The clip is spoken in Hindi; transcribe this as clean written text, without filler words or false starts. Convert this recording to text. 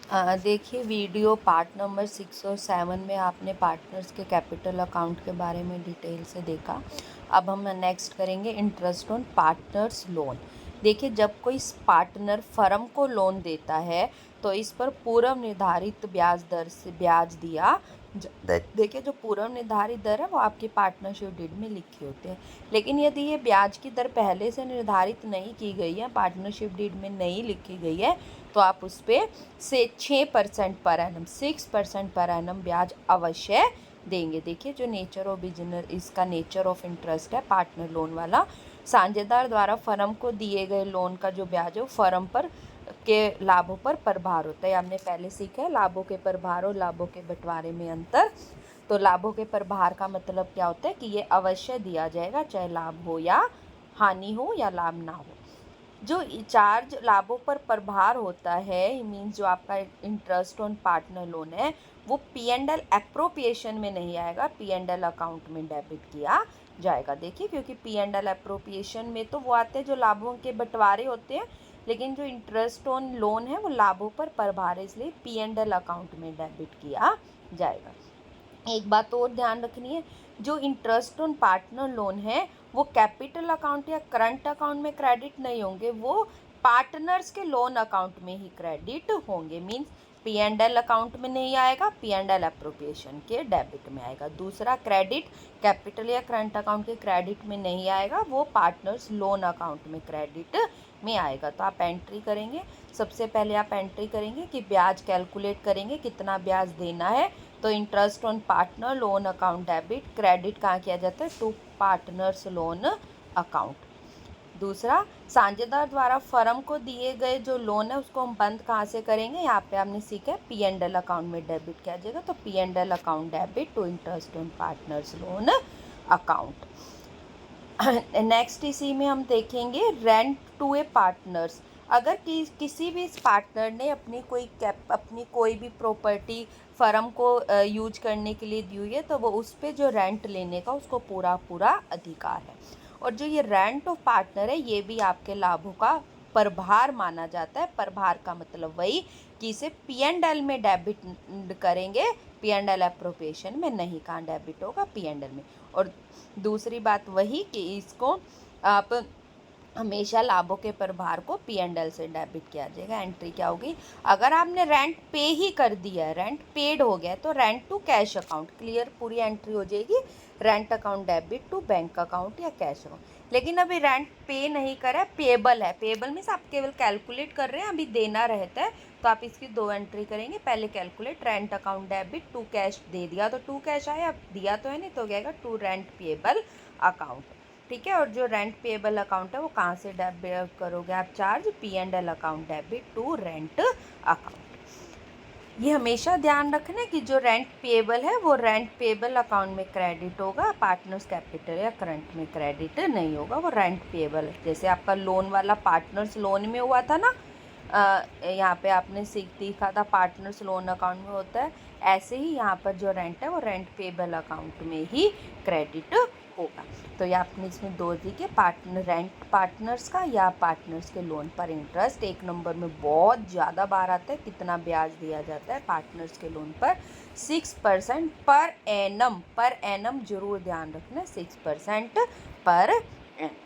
देखिए वीडियो पार्ट नंबर 6 और 7 में आपने पार्टनर्स के कैपिटल अकाउंट के बारे में डिटेल से देखा। अब हम नेक्स्ट करेंगे इंटरेस्ट ऑन पार्टनर्स लोन। देखिए जब कोई पार्टनर फर्म को लोन देता है तो इस पर पूर्व निर्धारित ब्याज दर से ब्याज दिया देखिए जो पूर्व निर्धारित दर है वो आपकी पार्टनरशिप डीड में लिखी होती है। लेकिन यदि ये ब्याज की दर पहले से निर्धारित नहीं की गई है, पार्टनरशिप डीड में नहीं लिखी गई है, तो आप उस पर से 6% पर एनम 6% पर एनम ब्याज अवश्य देंगे। देखिए जो नेचर ऑफ बिजनेस, इसका नेचर ऑफ इंटरेस्ट है पार्टनर लोन वाला। साझेदार द्वारा फर्म को दिए गए लोन का जो ब्याज है वो फर्म पर के लाभों पर प्रभार होता है। हमने पहले सीखा है लाभों के प्रभार और लाभों के बंटवारे में अंतर। तो लाभों के प्रभार का मतलब क्या होता है कि ये अवश्य दिया जाएगा, चाहे लाभ हो या हानि हो या लाभ ना हो। जो चार्ज लाभों पर प्रभार होता है, मीन्स जो आपका इंटरेस्ट ऑन पार्टनर लोन है वो P&L एप्रोप्रिएशन में नहीं आएगा, P&L अकाउंट में डेबिट किया जाएगा। देखिए क्योंकि P&L एप्रोप्रिएशन में तो वो आते हैं जो लाभों के बंटवारे होते हैं, लेकिन जो इंटरेस्ट ऑन लोन है वो लाभों पर प्रभार है, इसलिए P&L अकाउंट में डेबिट किया जाएगा। एक बात और ध्यान रखनी है, जो इंटरेस्ट ऑन पार्टनर लोन है वो कैपिटल अकाउंट या करंट अकाउंट में क्रेडिट नहीं होंगे, वो पार्टनर्स के लोन अकाउंट में ही क्रेडिट होंगे। मीन्स P&L अकाउंट में नहीं आएगा, P&L एप्रोप्रिएशन के डेबिट में आएगा। दूसरा क्रेडिट कैपिटल या करंट अकाउंट के क्रेडिट में नहीं आएगा, वो पार्टनर्स लोन अकाउंट में क्रेडिट में आएगा। तो आप एंट्री करेंगे, सबसे पहले आप एंट्री करेंगे कि ब्याज कैलकुलेट करेंगे कितना ब्याज देना है। तो interest on partner loan account debit, credit कहाँ किया जाता है, टू पार्टनर्स लोन अकाउंट। दूसरा, साझेदार द्वारा फर्म को दिए गए जो लोन है उसको हम बंद कहाँ से करेंगे, यहाँ पे आपने सीखा है P&L अकाउंट में डेबिट किया जाएगा। तो P&L account debit to interest on partners loan account. Next इसी में हम देखेंगे रेंट टू ए पार्टनर्स। अगर किसी भी पार्टनर ने अपनी कोई भी प्रॉपर्टी फर्म को यूज करने के लिए दी हुई है तो वो उस पर जो रेंट लेने का उसको पूरा अधिकार है। और जो ये रेंट ऑफ पार्टनर है ये भी आपके लाभों का प्रभार माना जाता है। प्रभार का मतलब वही कि इसे P&L में डेबिट करेंगे, P&L एप्रोप्रिएशन में नहीं, कहाँ डेबिट होगा, P&L में। और दूसरी बात वही कि इसको आप हमेशा लाभों के प्रभार को P&L से डेबिट किया जाएगा। एंट्री क्या होगी, अगर आपने रेंट पे ही कर दिया है, रेंट पेड हो गया तो rent to cash account, clear पूरी एंट्री हो जाएगी, rent account debit to bank account या कैश अकाउंट। लेकिन अभी रेंट पे नहीं करा है, पेबल है, पेबल मीन्स आप केवल कैलकुलेट कर रहे हैं, अभी देना रहता है, तो आप इसकी दो एंट्री करेंगे। पहले calculate rent account debit to cash दे दिया तो टू कैश आया, दिया तो है नहीं तो क्या टू रेंट पेबल अकाउंट। ठीक है, और जो रेंट पेबल अकाउंट है वो कहाँ से डेबिट करोगे आप, charge P&L account debit to rent account. ये हमेशा ध्यान रखना कि जो रेंट पेबल है वो रेंट पेबल अकाउंट में क्रेडिट होगा, पार्टनर्स कैपिटल या करंट में क्रेडिट नहीं होगा, वो रेंट पेबल। जैसे आपका लोन वाला पार्टनर्स लोन में हुआ था ना, यहाँ पे आपने सीखा था पार्टनर्स लोन अकाउंट में होता है, ऐसे ही यहाँ पर जो रेंट है वो रेंट पेबल अकाउंट में ही क्रेडिट होगा। तो ये आपने इसमें दो दिखे, पार्टनर रेंट पार्टनर्स का या पार्टनर्स के लोन पर इंटरेस्ट। एक नंबर में बहुत ज़्यादा बार आता है, कितना ब्याज दिया जाता है पार्टनर्स के लोन पर, 6% पर एनम जरूर ध्यान रखना, 6% पर एनम।